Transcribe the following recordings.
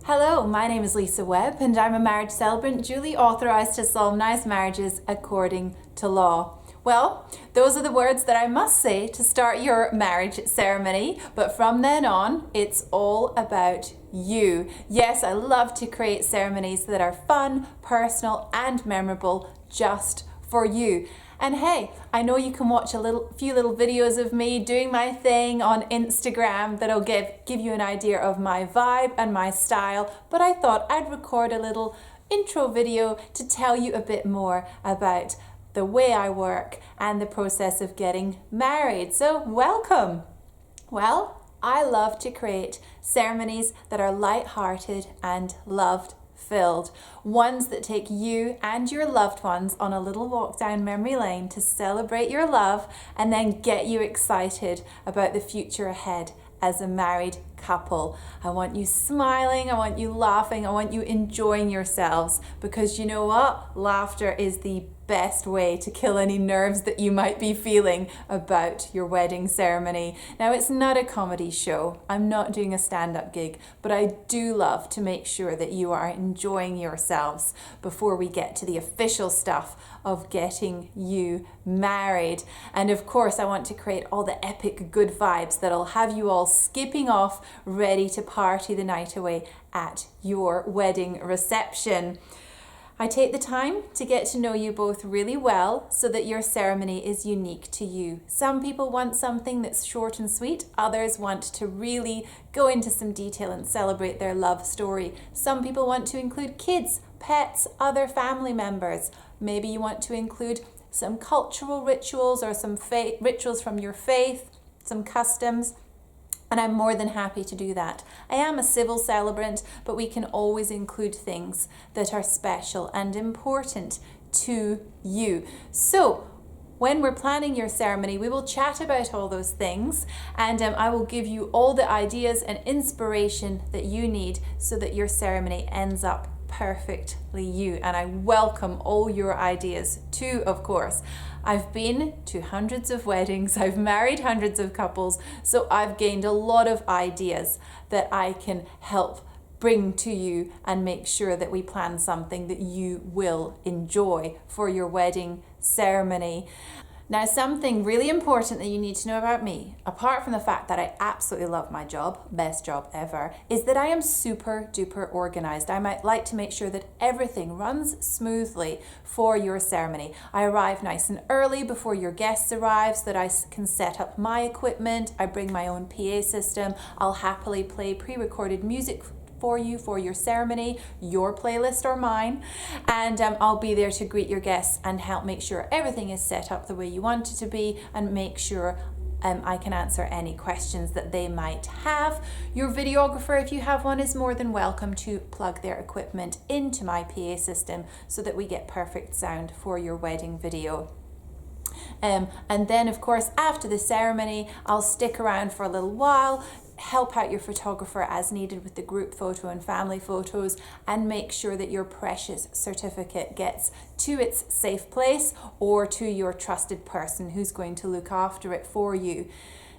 Hello, my name is Lisa Webb and I'm a marriage celebrant duly authorised to solemnise marriages according to law. Well, those are the words that I must say to start your marriage ceremony, but from then on, it's all about you. Yes, I love to create ceremonies that are fun, personal and memorable just for you. And hey, I know you can watch a few little videos of me doing my thing on Instagram that'll give you an idea of my vibe and my style, but I thought I'd record a little intro video to tell you a bit more about the way I work and the process of getting married. So welcome. Well, I love to create ceremonies that are light-hearted and love-filled. Ones that take you and your loved ones on a little walk down memory lane to celebrate your love and then get you excited about the future ahead as a married couple. I want you smiling, I want you laughing, I want you enjoying yourselves, because you know what? Laughter is the best way to kill any nerves that you might be feeling about your wedding ceremony. Now, it's not a comedy show. I'm not doing a stand-up gig, but I do love to make sure that you are enjoying yourselves before we get to the official stuff of getting you married. And of course, I want to create all the epic good vibes that'll have you all skipping off, ready to party the night away at your wedding reception. I take the time to get to know you both really well so that your ceremony is unique to you. Some people want something that's short and sweet. Others want to really go into some detail and celebrate their love story. Some people want to include kids, pets, other family members. Maybe you want to include some cultural rituals or some rituals from your faith, some customs. And I'm more than happy to do that. I am a civil celebrant, but we can always include things that are special and important to you. So when we're planning your ceremony, we will chat about all those things, and I will give you all the ideas and inspiration that you need so that your ceremony ends up perfectly you. And I welcome all your ideas too, of course. I've been to hundreds of weddings, I've married hundreds of couples, so I've gained a lot of ideas that I can help bring to you and make sure that we plan something that you will enjoy for your wedding ceremony. Now, something really important that you need to know about me, apart from the fact that I absolutely love my job, best job ever, is that I am super duper organized. I might like to make sure that everything runs smoothly for your ceremony. I arrive nice and early before your guests arrive so that I can set up my equipment. I bring my own PA system. I'll happily play pre-recorded music for you for your ceremony, your playlist or mine, and I'll be there to greet your guests and help make sure everything is set up the way you want it to be, and make sure I can answer any questions that they might have. Your videographer, if you have one, is more than welcome to plug their equipment into my PA system so that we get perfect sound for your wedding video. And then, of course, after the ceremony, I'll stick around for a little while, help out your photographer as needed with the group photo and family photos, and make sure that your precious certificate gets to its safe place or to your trusted person who's going to look after it for you.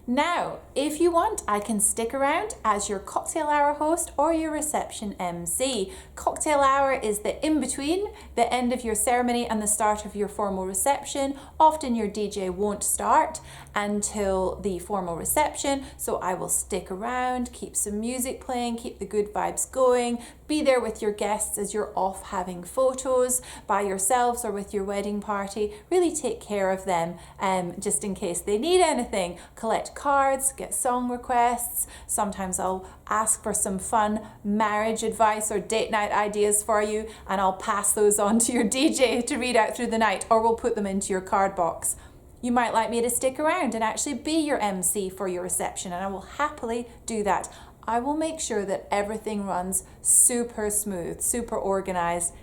Now, if you want, I can stick around as your cocktail hour host or your reception MC. Cocktail hour is the in-between, the end of your ceremony and the start of your formal reception. Often your DJ won't start until the formal reception, so I will stick around, keep some music playing, keep the good vibes going, be there with your guests as you're off having photos by yourselves or with your wedding party. Really take care of them just in case they need anything. Collect cards, get song requests. Sometimes I'll ask for some fun marriage advice or date night ideas for you, and I'll pass those on to your DJ to read out through the night, or we'll put them into your card box. You might like me to stick around and actually be your MC for your reception, and I will happily do that. I will make sure that everything runs super smooth, super organized,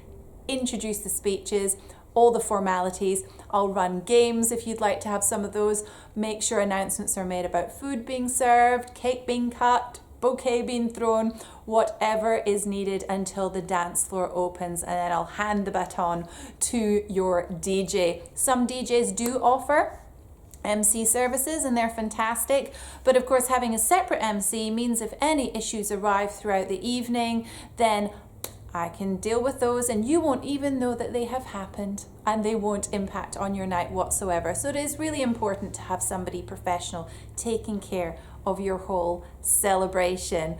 introduce the speeches, all the formalities. I'll run games if you'd like to have some of those. Make sure announcements are made about food being served, cake being cut, bouquet being thrown, whatever is needed until the dance floor opens, and then I'll hand the baton to your DJ. Some DJs do offer MC services, and they're fantastic. But of course, having a separate MC means if any issues arrive throughout the evening, then I can deal with those and you won't even know that they have happened, and they won't impact on your night whatsoever. So it is really important to have somebody professional taking care of your whole celebration.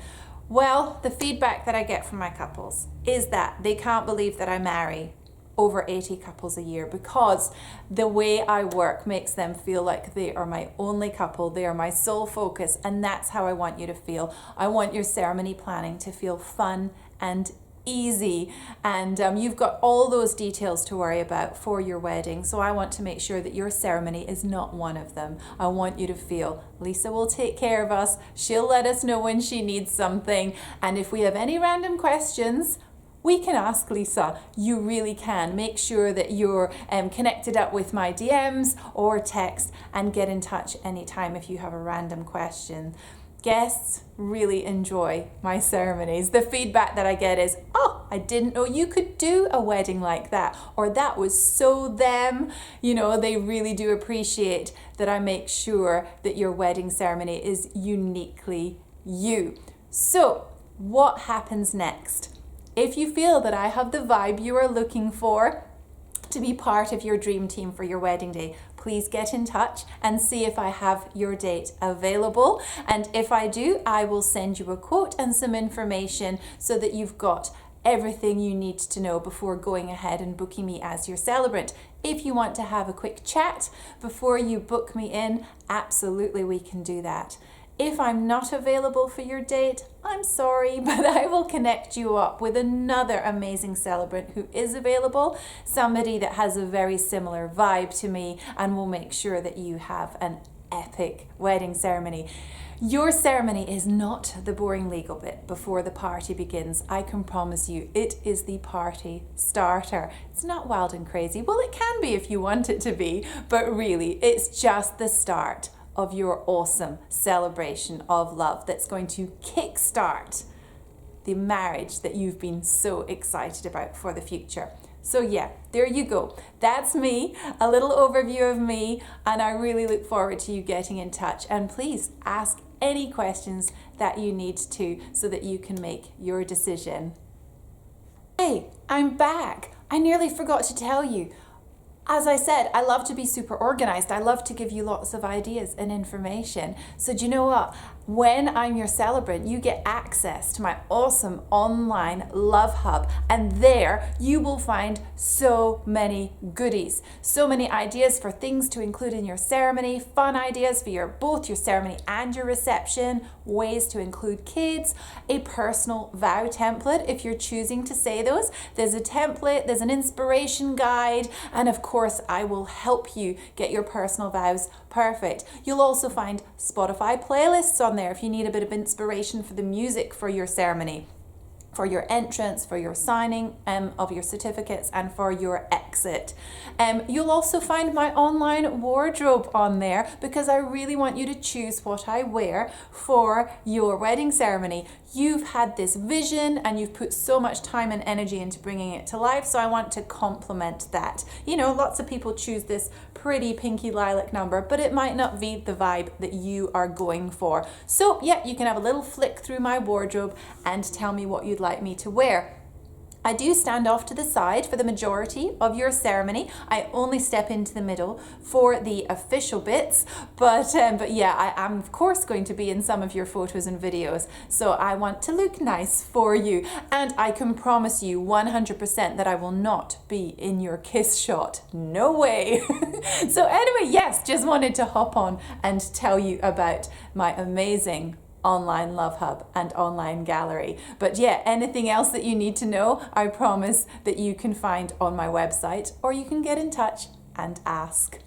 Well, the feedback that I get from my couples is that they can't believe that I marry over 80 couples a year, because the way I work makes them feel like they are my only couple, they are my sole focus, and that's how I want you to feel. I want your ceremony planning to feel fun and easy, and you've got all those details to worry about for your wedding, so I want to make sure that your ceremony is not one of them. I want you to feel Lisa will take care of us, she'll let us know when she needs something, and if we have any random questions, we can ask Lisa. You really can. Make sure that you're connected up with my DMs or text, and get in touch anytime if you have a random question. Guests really enjoy my ceremonies. The feedback that I get is, oh, I didn't know you could do a wedding like that, or that was so them. You know, they really do appreciate that I make sure that your wedding ceremony is uniquely you. So what happens next? If you feel that I have the vibe you are looking for to be part of your dream team for your wedding day, please get in touch and see if I have your date available. And if I do, I will send you a quote and some information so that you've got everything you need to know before going ahead and booking me as your celebrant. If you want to have a quick chat before you book me in, absolutely we can do that. If I'm not available for your date, I'm sorry, but I will connect you up with another amazing celebrant who is available, somebody that has a very similar vibe to me, and will make sure that you have an epic wedding ceremony. Your ceremony is not the boring legal bit before the party begins. I can promise you, it is the party starter. It's not wild and crazy. Well, it can be if you want it to be, but really, it's just the start of your awesome celebration of love that's going to kickstart the marriage that you've been so excited about for the future. So yeah, there you go. That's me, a little overview of me, and I really look forward to you getting in touch. And please ask any questions that you need to so that you can make your decision. Hey, I'm back. I nearly forgot to tell you. As I said, I love to be super organized. I love to give you lots of ideas and information. So do you know what? When I'm your celebrant, you get access to my awesome online Love Hub, and there you will find so many goodies, so many ideas for things to include in your ceremony, fun ideas for both your ceremony and your reception, ways to include kids, a personal vow template if you're choosing to say those. There's a template, there's an inspiration guide, and of course I will help you get your personal vows perfect. You'll also find Spotify playlists on there if you need a bit of inspiration for the music for your ceremony, for your entrance, for your signing of your certificates, and for your exit. You'll also find my online wardrobe on there, because I really want you to choose what I wear for your wedding ceremony. You've had this vision and you've put so much time and energy into bringing it to life, so I want to complement that. You know, lots of people choose this pretty pinky lilac number, but it might not be the vibe that you are going for. So yeah, you can have a little flick through my wardrobe and tell me what you'd like me to wear. I do stand off to the side for the majority of your ceremony. I only step into the middle for the official bits, but yeah, I am of course going to be in some of your photos and videos, so I want to look nice for you, and I can promise you 100% that I will not be in your kiss shot. No way. So anyway, yes, just wanted to hop on and tell you about my amazing online Love Hub and online gallery. But yeah, anything else that you need to know, I promise that you can find on my website, or you can get in touch and ask.